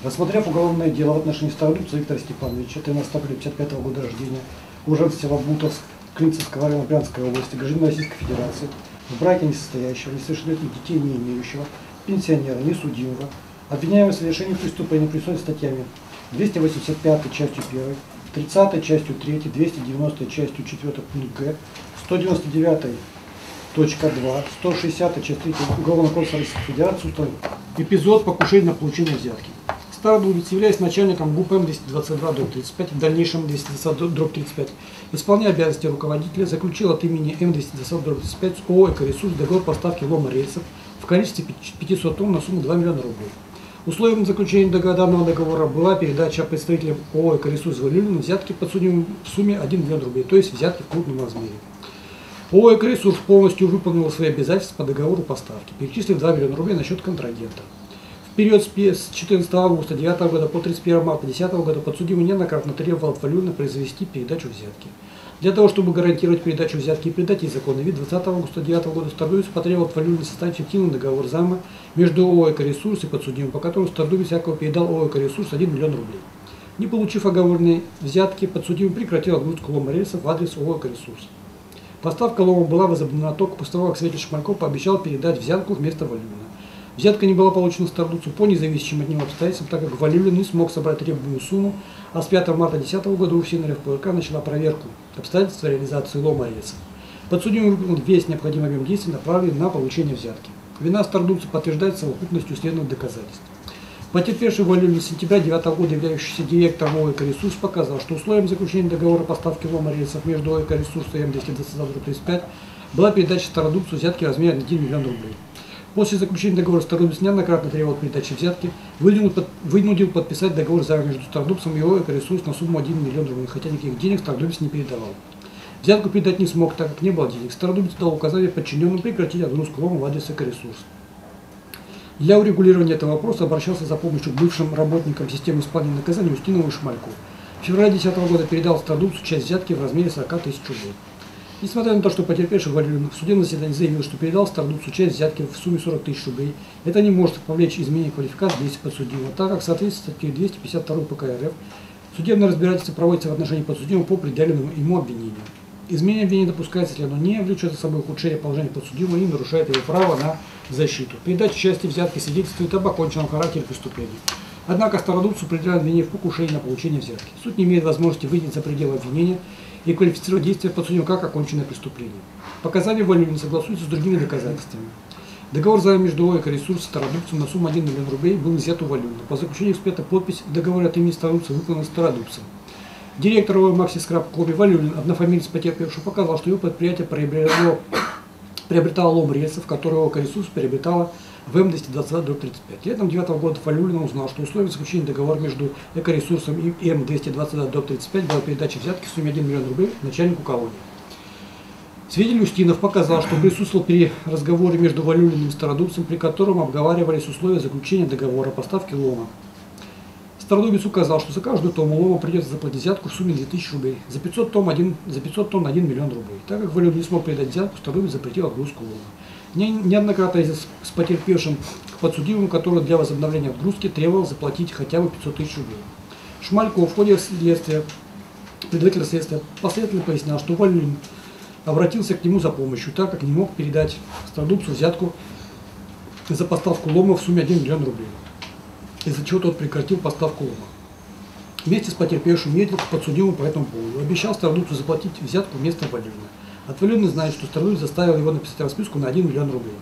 Рассмотрев уголовное дело в отношении Стародубца Виктора Степановича, 13 апреля 1955 года рождения, уроженца села Бутовск, Клинцевского района Брянской области, гражданина Российской Федерации, в браке несостоящего, несовершеннолетних детей не имеющего, пенсионера, несудимого, обвиняемого в совершении преступления при суде статьями 285 частью 1, 30 частью 3, 290 частью 4 пункт Г, 199 точка 2, 160 часть 3 Уголовного кодекса Российской Федерации установлен эпизод покушения на получение взятки. Стародубец, являясь начальником ГУП М222/35, в дальнейшем 220/35, исполняя обязанности руководителя, заключил от имени М220/35 с ООО «Экоресурс» договор поставки лома рельсов в количестве 500 тонн на сумму 2 миллиона рублей. Условием заключения данного договора была передача представителям ООО «Экоресурс» Валюлину взятки подсудимым в сумме 1 миллион рублей, то есть взятки в крупном размере. ООО «Экоресурс» полностью выполнил свои обязательства по договору поставки, перечислив 2 миллиона рублей на счет контрагента. В период с 14 августа 2009 года по 31 марта 2010 года подсудимый неоднократно требовал от Валюлина произвести передачу взятки. Для того, чтобы гарантировать передачу взятки и придать ей законный вид, 20 августа 2009 года Стародубец потребовал от Валюлина составить фиктивный договор займа между ООО «Экоресурс» и подсудимым, по которому Стародубец якобы передал ООО «Экоресурс» 1 миллион рублей. Не получив оговоренной взятки, подсудимый прекратил отгрузку лома рельсов в адрес ООО «Экоресурс». Поставка лома была возобновлена только после того, как свидетель Шмальков пообещал передать взятку вместо Валюлина. Взятка не была получена Стародубцу по независящим от него обстоятельствам, так как Валюлин не смог собрать требуемую сумму, а с 5 марта 2010 года УФСИН РФПРК начала проверку обстоятельств реализации лома рельсов. Подсудимый выполнил весь необходимый объем действий, направленный на получение взятки. Вина Стародубца подтверждается совокупностью исследованных доказательств. Потерпевший Валюлин с сентября 2009 года, являющийся директором ООО «Экоресурс», показал, что условием заключения договора поставки лома рельсов между ООО «Экоресурс» и М220/35 была передача Стародубцу взятки в размере 1 миллион рублей. После заключения договора Стародубец неоднократно требовал передачи взятки, вынудил подписать договор займа между Стародубцем и ООО «Экоресурс» на сумму 1 миллион рублей, хотя никаких денег Стародубец не передавал. Взятку передать не смог, так как не было денег. Стародубец дал указание подчиненным прекратить отгрузку лома в адрес «Экоресурс». Для урегулирования этого вопроса обращался за помощью к бывшим работникам системы исполнения наказания Устинову и Шмальку. В феврале 2010 года передал Стародубцу часть взятки в размере 40 тысяч рублей. Несмотря на то, что потерпевший Валюлин в судебном заседании заявил, что передал Стародубцу часть взятки в сумме 40 тысяч рублей, это не может повлечь изменение квалификации действий подсудимого, так как в соответствии с статьей 252 ПК РФ судебное разбирательство проводится в отношении подсудимого по предъявленному ему обвинению. Изменение обвинения допускается, если оно не влечет за собой ухудшение положения подсудимого и нарушает его право на защиту. Передача части взятки свидетельствует об оконченном характере преступления. Однако Стародубцу предъявлено обвинение в покушении на получение взятки. Суд не имеет возможности выйти за пределы обвинения и квалифицировать действия подсудимого как оконченное преступление. Показания Валюлина согласуются с другими доказательствами. Договор займа между ООО «Экоресурс» и Стародубцем на сумму 1 миллион рублей был взят у Валюлина. По заключению эксперта подпись в договоре от имени Стародубца выполнена Стародубцем. Директор ООО «Макси Скраб» Коби Валюлин, однофамилец потерпевшего, показал, что его предприятие приобретало лом рельсов, который ООО «Экоресурс» приобретала в М220/35. Летом 2009 года Валюлин узнал, что условием заключения договора между «Экоресурсом» и М220/35 была передача взятки в сумме 1 миллион рублей начальнику колонии. Свидетель Устинов показал, что присутствовал при разговоре между Валюлиным и Стародубцем, при котором обговаривались условия заключения договора о поставке лома. Стародубец указал, что за каждую тонну лома придется заплатить взятку в сумме 2000 рублей, за 500 тонн 1 миллион рублей. Так как Валюлин не смог передать взятку, Стародубец запретил отгрузку лома. Неоднократно с потерпевшим к подсудимому, который для возобновления отгрузки требовал заплатить хотя бы 500 тысяч рублей. Шмальков в ходе следствия, предварительного следствия, последовательно пояснял, что Валюлин обратился к нему за помощью, так как не мог передать Стародубцу взятку за поставку лома в сумме 1 миллион рублей, из-за чего тот прекратил поставку лома. Вместе с потерпевшим ездил к подсудимому по этому поводу. Обещал Стародубцу заплатить взятку вместо Валюлина. От Валюлина знает, что Стародубец заставил его написать расписку на 1 миллион рублей.